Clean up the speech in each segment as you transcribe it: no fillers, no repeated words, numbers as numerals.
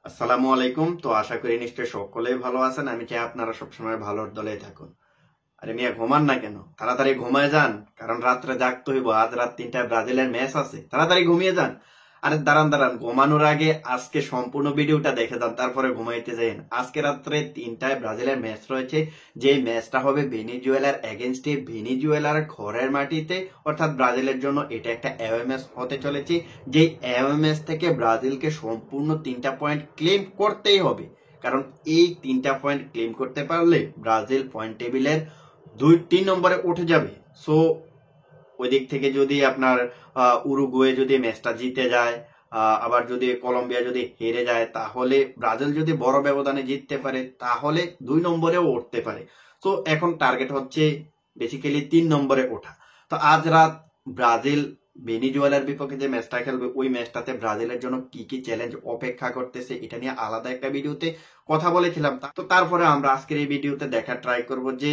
আসসালামু আলাইকুম। তো আশা করি নিশ্চয়ই সকলেই ভালো আছেন। আমি চাই আপনারা সবসময় ভালোর দলেই থাকুন। আরে মিয়া ঘুমান না কেন? তাড়াতাড়ি ঘুমায় যান, কারণ রাত্রে জাগতে হইব। আজ রাত 3টায় ব্রাজিলের ম্যাচ আছে, তাড়াতাড়ি ঘুমিয়ে যান। আরে দাঁড়ান দাঁড়ান, ঘুমানোর আগে আজকে সম্পূর্ণ ভিডিওটা দেখে যান, তারপরে ঘুমাইতে যান। আজকে রাত্রে 3টায় ব্রাজিলের ম্যাচ রয়েছে, যে ম্যাচটা হবে ভেনিজুয়েলার এগেনস্টে, ভেনিজুয়েলার ঘরের মাটিতে। অর্থাৎ ব্রাজিলের জন্য এটা একটা অ্যাওয়ে ম্যাচ হতে চলেছে, যে অ্যাওয়ে ম্যাচ থেকে ব্রাজিলকে সম্পূর্ণ 3টা পয়েন্ট ক্লেম করতেই হবে। কারণ এই 3টা পয়েন্ট ক্লেম করতে পারলে ব্রাজিল পয়েন্ট টেবিলের 2-3 নম্বরে উঠে যাবে। সো ওই দিক থেকে যদি আপনার উরুগুয়ে যদি ম্যাচটা জিতে যায়, আবার যদি কলম্বিয়া যদি হেরে যায়, তাহলে ব্রাজিল যদি বড় ব্যবধানে জিততে পারে তাহলে 2 নম্বরেও উঠতে পারে। তো এখন টার্গেট হচ্ছে বেসিক্যালি 3 নম্বরে ওঠা। তো আজ রাত ব্রাজিল ভেনিজুয়েলার বিপক্ষে যে ম্যাচটা খেলবে, ওই ম্যাচটাতে ব্রাজিলের জন্য কি কি চ্যালেঞ্জ অপেক্ষা করতেছে এটা নিয়ে আলাদা একটা ভিডিওতে কথা বলেছিলাম। তো তারপরে আমরা আজকের এই ভিডিওতে দেখা ট্রাই করব যে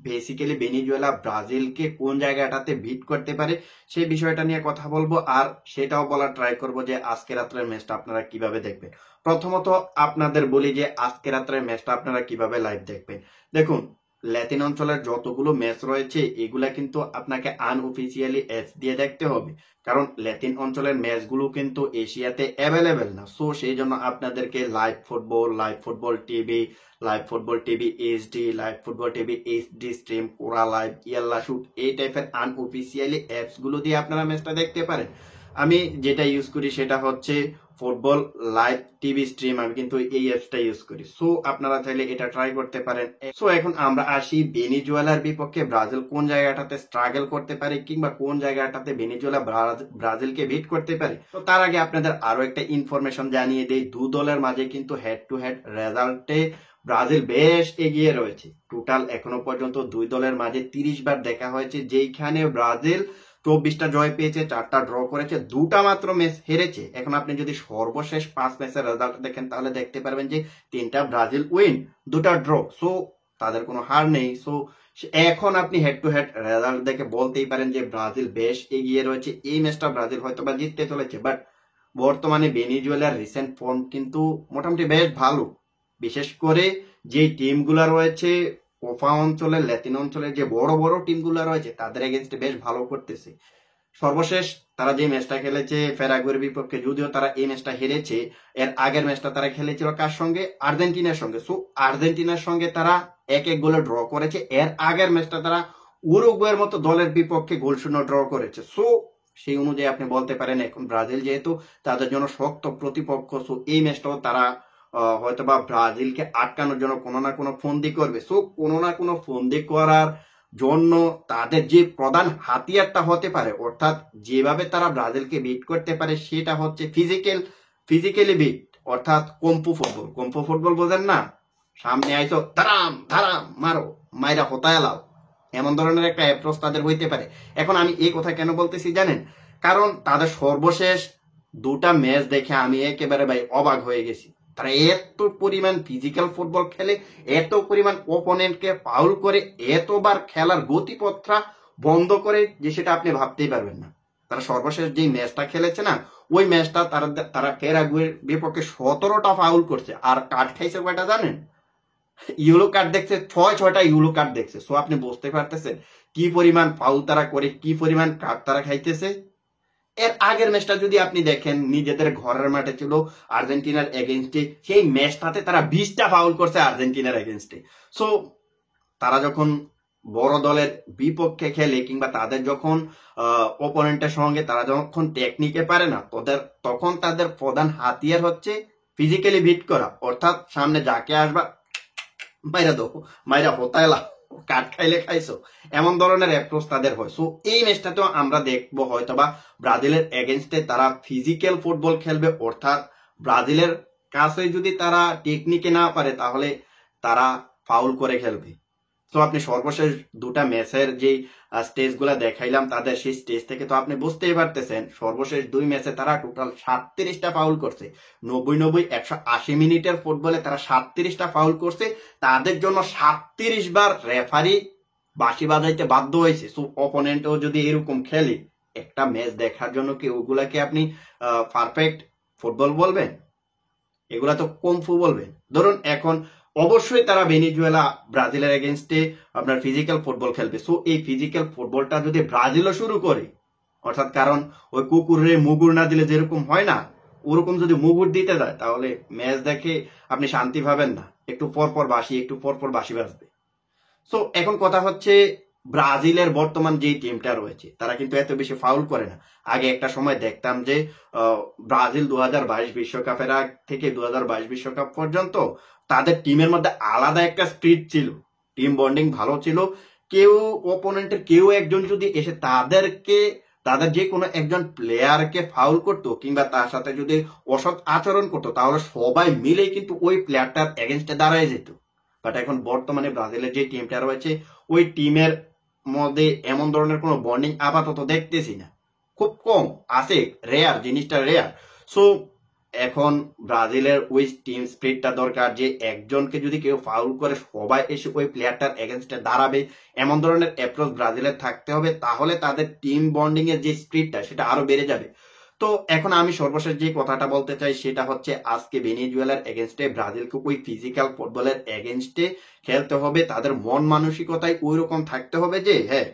বেসিক্যালি ভেনিজুয়েলা ব্রাজিলকে কোন জায়গাটাতে বিট করতে পারে, সেই বিষয়টা নিয়ে কথা বলবো। আর সেটাও বলার ট্রাই করব যে আজকে রাত্রের ম্যাচটা আপনারা কিভাবে দেখবেন। প্রথমত আপনাদের বলি যে আজকে রাত্রের ম্যাচটা আপনারা কিভাবে লাইভ দেখবেন। দেখুন, ল্যাটিন অঞ্চলের যতগুলো ম্যাচ রয়েছে এগুলা কিন্তু আপনাকে আনঅফিসিয়ালি অ্যাপস দিয়ে দেখতে হবে, কারণ ল্যাটিন অঞ্চলের ম্যাচগুলো কিন্তু এশিয়াতে অ্যাভেলেবেল না। সো সেই জন্য আপনাদেরকে live football TV, live football TV HD, live football TV HD stream, কোরা লাইভ, ইয়াল্লা শুট, এই টাইপের আনঅফিসিয়ালি অ্যাপস গুলো দিয়ে আপনারা ম্যাচটা দেখতে পারেন। আমি যেটা ইউজ করি সেটা হচ্ছে ফুটবল লাইভ টিভি স্ট্রিম, আমি কিন্তু এই অ্যাপসটা ইউজ করি। সো আপনারা চাইলে এটা ট্রাই করতে পারেন। সো এখন আমরা আসি ভেনিজুয়েলার বিপক্ষে ব্রাজিল কোন জায়গাটাতে স্ট্রাগল করতে পারে, কিংবা কোন জায়গাটাতে ভেনিজুয়েলা ব্রাজিলকে বিট করতে পারে। তো তার আগে আপনাদের আরো একটা ইনফরমেশন জানিয়ে দেই, দু দলের মাঝে কিন্তু হেড টু হেড রেজাল্টে ব্রাজিল বেশ এগিয়ে রয়েছে। টোটাল এখনো পর্যন্ত দুই দলের মাঝে 30 বার দেখা হয়েছে, যেখানে ব্রাজিল 24টা জয় পেয়েছে, 4টা ড্র করেছে, 2টা মাত্র ম্যাচ হেরেছে। এখন আপনি যদি সর্বশেষ 5 ম্যাচের রেজাল্ট দেখেন তাহলে দেখতে পারবেন যে 3টা ব্রাজিল উইন, 2টা ড্র। সো তাদের কোনো হার নেই। সো এখন আপনি হেড টু হেড রেজাল্ট দেখে বলতেই পারেন যে ব্রাজিল বেশ এগিয়ে রয়েছে। এই ম্যাচটা ব্রাজিল হয়তো বা জিততে চলেছে, বাট বর্তমানে ভেনিজুয়েলার রিসেন্ট ফর্ম কিন্তু মোটামুটি বেশ ভালো। বিশেষ করে যে টিমগুলা রয়েছে কোপা অঞ্চলের, ল্যাটিন অঞ্চলের যে বড় বড় টিমগুলা রয়েছে তাদের এগেনস্টে বেশ ভালো করতেছে। সর্বশেষ তারা যে ম্যাচটা খেলেছে প্যারাগুয়ের বিপক্ষে, যদিও তারা এই ম্যাচটা হেরেছে, এর আগের ম্যাচটা তারা খেলেছিল কার সঙ্গে? আর্জেন্টিনার সঙ্গে। সো আর্জেন্টিনার সঙ্গে তারা 1-1 গোলে ড্র করেছে। এর আগের ম্যাচটা তারা উরুগুয়ের মতো দলের বিপক্ষে গোল শূন্য ড্র করেছে। সো সেই অনুযায়ী আপনি বলতে পারেন এখন ব্রাজিল যেহেতু তাদের জন্য শক্ত প্রতিপক্ষ, সো এই ম্যাচটাও তারা হয়তোবা ব্রাজিলকে আটকানোর জন্য কোনো না কোনো ফন্দি করবে। সো কোনো না কোনো ফন্দি করার জন্য তাদের যে প্রধান হাতিয়ারটা হতে পারে, অর্থাৎ যেভাবে তারা ব্রাজিলকে বিট করতে পারে, সেটা হচ্ছে ফিজিক্যালি বিট, অর্থাৎ কম্পু ফুটবল বোঝেন না? সামনে আইসো, ধারাম ধারাম মারো, মাইরা হতায় লাও, এমন ধরনের একটা অ্যাপ্রোচ তাদের হইতে পারে। এখন আমি এই কথা কেন বলতেছি জানেন? কারণ তাদের সর্বশেষ 2টা ম্যাচ দেখে আমি একেবারে ভাই অবাক হয়ে গেছি। তারা এত পরিমাণ ফিজিক্যাল ফুটবল খেলে, এত পরিমাণ অপোনেন্টকে ফাউল করে, এতবার খেলার গতিপথটা বন্ধ করে যে সেটা আপনি ভাবতেই পারবেন না। তারা সর্বশেষ যে ম্যাচটা খেলেছে না, ওই ম্যাচটা তারা প্যারাগুয়ের বিপক্ষে 17টা ফাউল করছে, আর কার্ড খাইছে কয়টা জানেন? ইউলো কার্ড দেখছে 6টা ইউলো কার্ড দেখছে। সো আপনি বুঝতে পারতেছেন কি পরিমাণ ফাউল তারা করে, কি পরিমাণ কার্ড তারা খাইতেছে। এর আগের ম্যাচটা যদি আপনি দেখেন, নিজেদের ঘরের মাঠে ছিল আর্জেন্টিনার এগেনস্টে, সেই ম্যাচটাতে তারা 20টা ফাউল করছে আর্জেন্টিনার এগেনস্টে। সো তারা যখন বড় দলের বিপক্ষে খেলে, কিংবা তাদের যখন অপোনেন্টের সঙ্গে তারা যখন টেকনিকে পারে না, তখন তাদের প্রধান হাতিয়ার হচ্ছে ফিজিক্যালি বিট করা। অর্থাৎ সামনে যাকে আসবা মাইরা দো, মাইরা হতায়লা, কাঠ খাইলে খাইছো, এমন ধরনের অ্যাপ্রোচ তাদের হয়। সো এই ম্যাচটাতেও আমরা দেখবো হয়তোবা ব্রাজিলের এগেনস্টে তারা ফিজিক্যাল ফুটবল খেলবে, অর্থাৎ ব্রাজিলের কাছে যদি তারা টেকনিকে না পারে তাহলে তারা ফাউল করে খেলবে। তো আপনি সর্বশেষ 2টা ম্যাচের যে স্টেজগুলো দেখাইলাম তাদের, সেই স্টেজ থেকে তো আপনি বুঝতেই পারতেছেন সর্বশেষ 2 ম্যাচে তারা টোটাল 37টা ফাউল করছে। 90-180 মিনিটের ফুটবলে তারা 37টা ফাউল করছে। তাদের জন্য 37 বার রেফারি বাঁশি বাজাইতে বাধ্য হয়েছে। সো অপোনেন্টও যদি এরকম খেলে, একটা ম্যাচ দেখার জন্য কি ওগুলাকে আপনি পারফেক্ট ফুটবল বলবেন? এগুলা তো কমফু বলবেন। ধরুন এখন অবশ্যই তারা ভেনিজুয়েলা ব্রাজিলের এগেনস্টে আপনার ফিজিক্যাল ফুটবল খেলবে। সো এই ফিজিক্যাল ফুটবলটা যদি ব্রাজিলও শুরু করে, অর্থাৎ কারণ ওই কুকুরে মুগুর না দিলে যেরকম হয় না, ওরকম যদি মুগুর দিতে যায় তাহলে ম্যাচ দেখে আপনি শান্তি পাবেন না, একটু পর পর বাঁশি বাজবে। সো এখন কথা হচ্ছে ব্রাজিলের বর্তমান যে টিমটা রয়েছে তারা কিন্তু এত বেশি ফাউল করে না। আগে একটা সময় দেখতাম যে ব্রাজিল 2022 বিশ্বকাপের আগ থেকে 2022 বিশ্বকাপ পর্যন্ত তাদের টিমের মধ্যে আলাদা একটা স্পিরিট ছিল, টিম বন্ডিং ভালো ছিল। কেউ অপোনেন্টের কেউ একজন যদি এসে তাদের যে কোনো একজন প্লেয়ারকে ফাউল করতো কিংবা তার সাথে যদি অসৎ আচরণ করতো তাহলে সবাই মিলেই কিন্তু ওই প্লেয়ারটার এগেনস্টে দাঁড়ায় যেত। বাট এখন বর্তমানে ব্রাজিলের যে টিমটা রয়েছে ওই টিমের মধ্যে এমন ধরনের কোনো বন্ডিং আপাতত দেখতেছি না, খুব কম আছে, রেয়ার, জিনিসটা রেয়ার। সো এখন ব্রাজিলের ওই টিম স্পিরিটটা দরকার যে একজনকে যদি কেউ ফাউল করে সবাই এসে ওই প্লেয়ারটার এগেনস্টে দাঁড়াবে, এমন ধরনের অ্যাপ্রোচ ব্রাজিলের থাকতে হবে, তাহলে তাদের টিম বন্ডিং এর যে স্পিরিটটা সেটা আরো বেড়ে যাবে। তো এখন আমি সর্বশেষ যে কথাটা বলতে চাই সেটা হচ্ছে আজকে ভেনিজুয়েলার এগেনস্টে ব্রাজিলকে ওই ফিজিক্যাল ফুটবলের এগেনস্টে খেলতে হবে, তাদের মন মানসিকতায় ওই রকম থাকতে হবে যে হ্যাঁ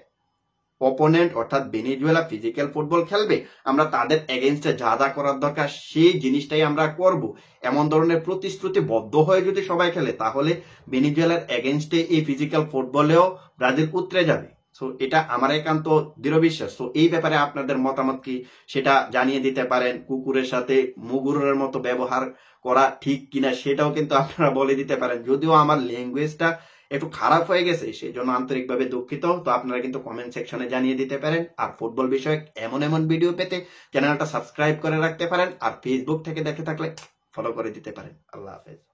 অপোনেন্ট অর্থাৎ ভেনিজুয়েলা ফিজিক্যাল ফুটবল খেলবে, আমরা তাদের এগেনস্টে যা যা করার দরকার সেই জিনিসটাই আমরা করব, এমন ধরনের প্রতিশ্রুতিবদ্ধ হয়ে যদি সবাই খেলে তাহলে ভেনিজুয়েলার এগেনস্টে এই ফিজিক্যাল ফুটবলেও ব্রাজিল উতরে যাবে। সো এটা আমার একান্ত দৃঢ় বিশ্বাস। সো এই ব্যাপারে আপনাদের মতামত কি সেটা জানিয়ে দিতে পারেন। কুকুরের সাথে মুগুরের মতো ব্যবহার করা ঠিক কিনা সেটাও কিন্তু আপনারা বলে দিতে পারেন। যদিও আমার ল্যাঙ্গুয়েজটা একটু খারাপ হয়ে গেছে সেই জন্য আন্তরিকভাবে দুঃখিত। তো আপনারা কিন্তু কমেন্ট সেকশনে জানিয়ে দিতে পারেন। আর ফুটবল বিষয়ক এমন এমন ভিডিও পেতে চ্যানেলটা সাবস্ক্রাইব করে রাখতে পারেন। আর ফেসবুক থেকে দেখে থাকলে ফলো করে দিতে পারেন। আল্লাহ হাফেজ।